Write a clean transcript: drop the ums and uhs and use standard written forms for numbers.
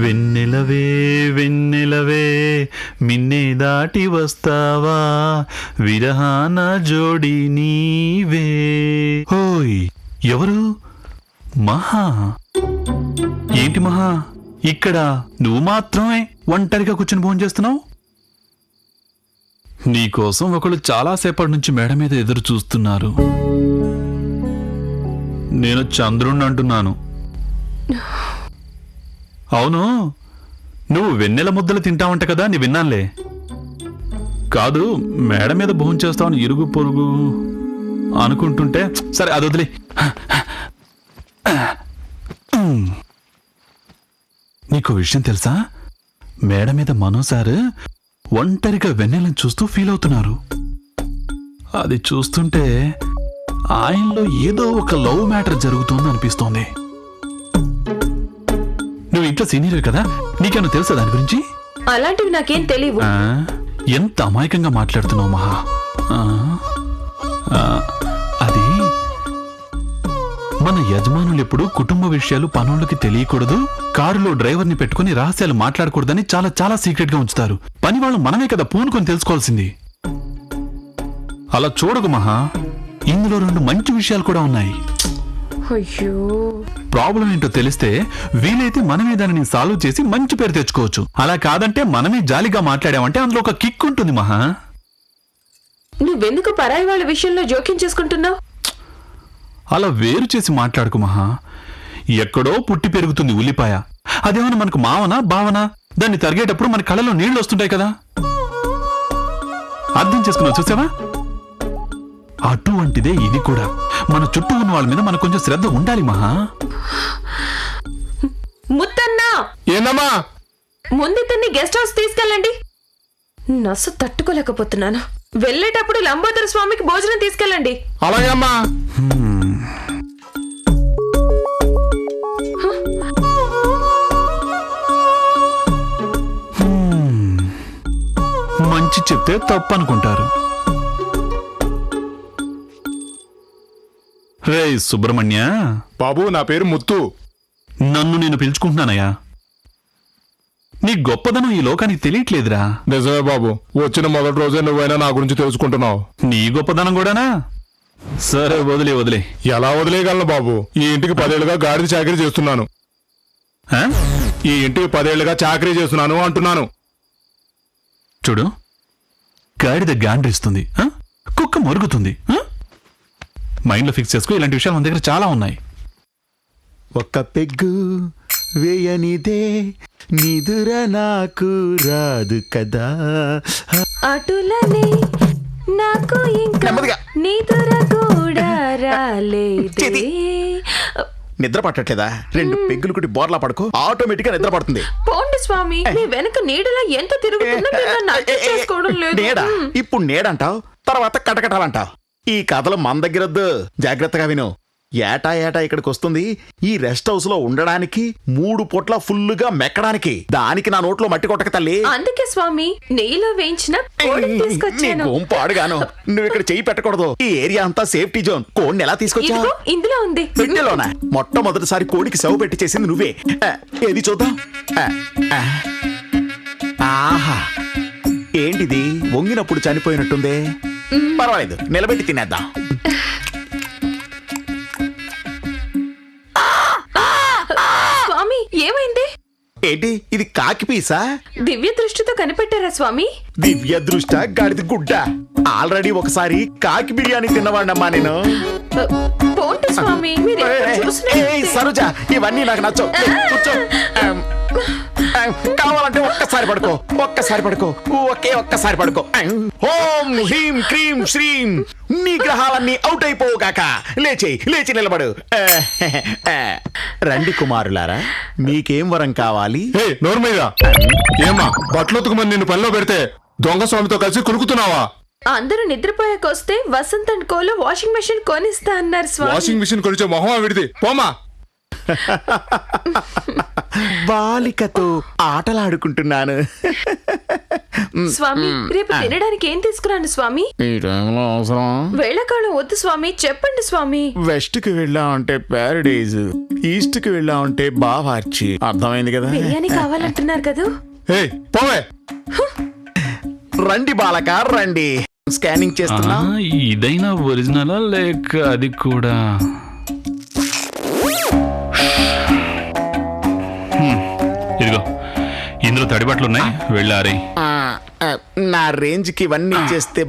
వెన్నెలవే వెన్నెలవే మిన్నే దాటి వస్తావా విరహాన జోడి నీవే. ఓయ్ ఎవరు? మహా. ఏంటి మహా ఇక్కడ నువ్వు మాత్రమే ఒంటరిగా కూర్చుని భోజనం చేస్తున్నావు? నీకోసం ఒకళ్ళు చాలాసేపటి నుంచి మేడ మీద ఎదురు చూస్తున్నారు. నేను చంద్రుణ్ణి అంటున్నాను. అవును, నువ్వు వెన్నెల ముద్దలు తింటావంట కదా, నీ విన్నానులే. కాదు, మేడ మీద భోజనం చేస్తావని ఇరుగు పొరుగు అనుకుంటుంటే, సరే అది వదిలే. నీకు విషయం తెలుసా? మేడ మీద మనోసారు ఒంటరిగా వెన్నెలను చూస్తూ ఫీల్ అవుతున్నారు. అది చూస్తుంటే ఆయనలో ఏదో ఒక లవ్ మ్యాటర్ జరుగుతుంది అనిపిస్తోంది. నువ్వు ఇంట్లో సీనియర్ కదా, నీకేమో తెలుసా దాని గురించి? అలాంటివి నాకేం తెలియవు. ఎంత అమాయకంగా మాట్లాడుతున్నావు మహా. అది మన యజమానులు ఎప్పుడు కుటుంబ విషయాలు పనులకి తెలియకూడదు, కారులో డ్రైవర్ని పెట్టుకుని రహస్యాలు మాట్లాడకూడదని చాలా చాలా సీక్రెట్ గా ఉంచుతారు. పని వాళ్ళు మనమే కదా పూనుకొని తెలుసుకోవాల్సింది. అలా చూడకు మహా, ఇందులో 2 మంచి విషయాలు కూడా ఉన్నాయి. అయ్యో, ప్రాబ్లం ఏంటో తెలిస్తే వీలైతే మనమే దానిని సాల్వ్ చేసి మంచి పేరు తెచ్చుకోవచ్చు. అలా కాదంటే మనమే జాలిగా మాట్లాడామంటే అందులో ఒక కిక్ ఉంటుంది మహా. నువ్వెందుకు పరాయి వాళ్ళ విషయంలో జోక్యం చేసుకుంటున్నావు? అలా వేరు చేసి మాట్లాడుకు మహా. ఎక్కడో పుట్టి పెరుగుతుంది ఉల్లిపాయ. అదేమన్నా మనకు మావనా భావనా? దాన్ని తరిగేటప్పుడు మన కళ్ళలో నీళ్లు వస్తుంటాయి కదా. అర్థం చేసుకున్నావు చూసావా? అటువంటిదే ఇది కూడా. మన చుట్టూ ఉన్న వాళ్ళ మీద మనకు కొంచెం శ్రద్ధ ఉండాలి మహా. ముత్తన్నా, ఏందమ్మా? ముందితన్ని గెస్ట్ హౌస్ తీసుకెళ్ళండి. నస్సు తట్టుకోలేకపోతున్నాను. వెళ్ళేటప్పుడు లంబోదర స్వామికి భోజనం తీసుకెళ్ళండి. అలాగే అమ్మా. మంచి చెప్తే తప్పు అనుకుంటారు. రే సుబ్రహ్మణ్య బాబు, నా పేరు ముత్తు. నన్ను నేను పిలుచుకుంటున్నానయ్యా. నీ గొప్పదనం ఈ లోకానికి తెలియట్లేదురా. నిజమే బాబు, వచ్చిన మొదటి రోజే నువ్వైనా నా గురించి తెలుసుకుంటున్నావు. నీ గొప్పదనం కూడానా? సరే వదిలే. ఎలా వదిలేయగలను బాబు? ఈ ఇంటికి 10 ఏళ్లుగా గాడిద చాకరీ చేస్తున్నాను. ఈ ఇంటికి 10 ఏళ్లుగా చాకరీ చేస్తున్నాను అంటున్నాను. చూడు, గాడిద గాండ్రిస్తుంది, కుక్క మరుగుతుంది. మైండ్లో ఫిక్స్ చేసుకో. ఇలాంటి విషయాలు మన దగ్గర చాలా ఉన్నాయి. ఒక్క పెగ్గు వేయనిదే నిదుర నాకు రాదు కదా. అటులనే నాకు ఇంకా నిదుర కూడా రాలేదే. నిద్ర పట్టట్లేదా? 2 పెగ్గులు కుట్టి బోర్లా పడుకో, ఆటోమేటిక్ గా నిద్ర పడుతుంది. పోండి స్వామి, మీ వెనక నీడలా ఎంత తిరుగుతుందో మీరు నన్ను అర్థం చేసుకోవడం లేదు. నీడ ఇప్పుడు నీడంటావు, తర్వాత కటకటాలంటావు. ఈ కథలు మన దగ్గరొద్దు, జాగ్రత్తగా విను. ఏటా ఇక్కడికి వస్తుంది ఈ రెస్ట్ హౌస్ లో ఉండడానికి, 3 పూట్ల ఫుల్లుగా మెక్కడానికి. దానికి నా నోట్లో మట్టి కొట్టక తల్లి. అందుకే స్వామి నెయ్యిలో వేయించిన కోడిని తీసుకొచ్చాను. పాడుగాను, నువ్వు ఇక్కడ చెయ్యి పెట్టకూడదు. ఈ ఏరియా అంతా సేఫ్టీ జోన్. కోడిని ఎలా తీసుకొచ్చా? ఇందులో ఉంది. పెట్టెలోనా? మొట్టమొదటిసారి కోడికి సెవ పెట్టి చేసింది నువ్వే. ఏది చూద్దాం. ఆహా, ఏంటిది? వంగినప్పుడు చనిపోయినట్టుందే. పర్వాలేదు, నిలబెట్టి తినేద్దాం. స్వామి ఏమైంది? ఏంటి ఇది? కాకి పీసా? దివ్య దృష్టితో కనిపెట్టారా స్వామి? దివ్య దృష్ట గాడిద గుడ్డ. ఆల్రెడీ ఒకసారి కాకి బిర్యానీ తిన్నవాడినమ్మా నేను. పోండి స్వామి, మీరు సరోజ, ఇవన్నీ నాకు నచ్చవు. కూర్చో. కావాలంటే ఒక్కసారి పడుకో. ఒక్కసారి పడుకో. ఓం హ్రీం క్రీం శ్రీం. నీ గ్రహాలన్నీ అవుట్ అయిపోగాక. లేచి నిలబడు. రండి కుమారులారా, మీకేం వరం కావాలి? నోరు మీద ఏమా? బట్టలొతుకుమని నిన్ను పనిలో పెడితే దొంగ స్వామితో కలిసి కులుకుతున్నావా? అందరూ నిద్రపోయాకొస్తే వసంత్ అండ్ కోలో వాషింగ్ మెషిన్ కొనిస్తా అన్నారు స్వామి. వాషింగ్ మెషిన్ కొనిచ్చే మొహం విడిది పోమా. బాలికతో ఆటలాడుకుంటున్నాను. స్వామి రేపు తినడానికి ఏం తీసుకురాను స్వామి? ఈ టైంలో అవసరం. వేళకాలం వద్దు స్వామి, చెప్పండి స్వామి. వెస్ట్ కి వెళ్ళామంటే ప్యారడైజ్, ఈస్ట్ కి వెళ్ళామంటే బావార్చి. అర్థమైంది కదా? బిర్యానీ కావాలంటున్నారు కదా. ఏయ్, పోవే. రండి బాలక రండి, స్కానింగ్ చేస్తున్నా. ఇదైనా ఒరిజినలా లేక అది కూడా? ఇదిగో ఇందులో తడిబట్లు ఉన్నాయి, వెళ్ళారే. నా రేంజ్ కి ఇవన్నీ చేస్తే